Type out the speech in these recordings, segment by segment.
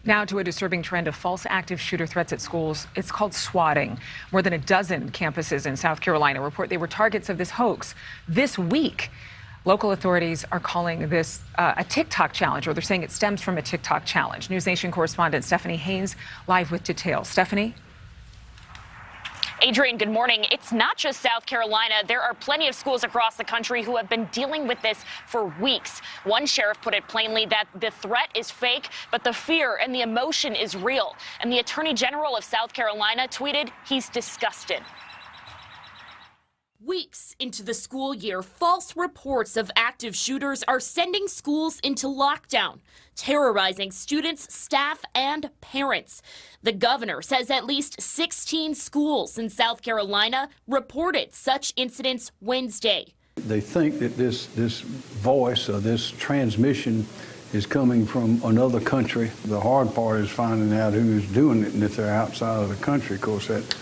Now to a disturbing trend of false active shooter threats at schools. It's called swatting. More than a dozen campuses in South Carolina report they were targets of this hoax. This week, local authorities are calling this a TikTok challenge, or they're saying it stems from a TikTok challenge. NewsNation correspondent Stephanie Haynes live with details. Stephanie? Adrienne, good morning. It's not just South Carolina. There are plenty of schools across the country who have been dealing with this for weeks. One sheriff put it plainly that the threat is fake, but the fear and the emotion is real. And the Attorney General of South Carolina tweeted he's disgusted. Weeks into the school year, false reports of active shooters are sending schools into lockdown, terrorizing students, staff, and parents. The governor says at least 16 schools in South Carolina reported such incidents Wednesday. They think that this voice or this transmission is coming from another country. The hard part is finding out who's doing it, and if they're outside of the country, of course, that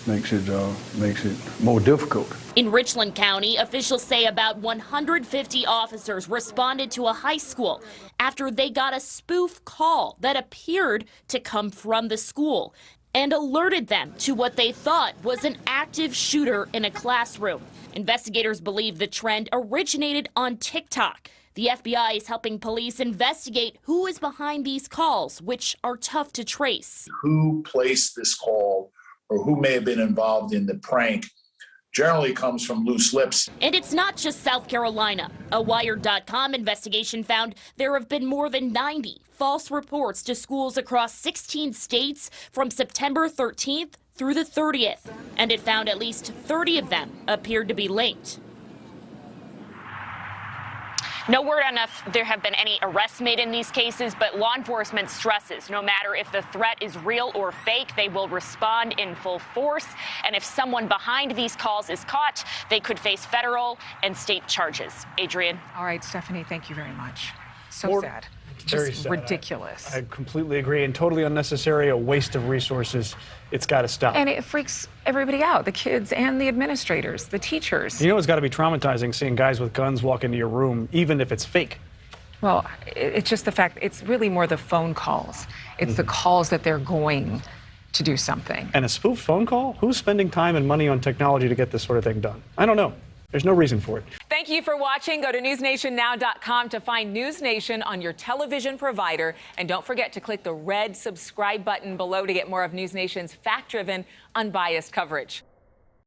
makes it more difficult. In Richland County, officials say about 150 officers responded to a high school after they got a spoof call that appeared to come from the school and alerted them to what they thought was an active shooter in a classroom. Investigators believe the trend originated on TikTok. The FBI is helping police investigate who is behind these calls, which are tough to trace. Who placed this call or who may have been involved in the prank generally comes from loose lips. And it's not just South Carolina. A Wired.com investigation found there have been more than 90 false reports to schools across 16 states from September 13th through the 30th. And it found at least 30 of them appeared to be linked. No word on if there have been any arrests made in these cases, but law enforcement stresses no matter if the threat is real or fake, they will respond in full force. And if someone behind these calls is caught, they could face federal and state charges. Adrienne. All right, Stephanie, thank you very much. So sad. Very Just sad. ridiculous. I completely agree, and totally unnecessary, a waste of resources. It's got to stop. And it freaks everybody out, the kids and the administrators, the teachers. You know, it's got to be traumatizing seeing guys with guns walk into your room, even if it's fake. Well, it's just the fact, it's really more the phone calls. It's the calls that they're going to do something. And a spoof phone call? Who's spending time and money on technology to get this sort of thing done? I don't know. There's no reason for it. Thank you for watching. Go to newsnationnow.com to find NewsNation on your television provider. And don't forget to click the red subscribe button below to get more of NewsNation's fact-driven, unbiased coverage.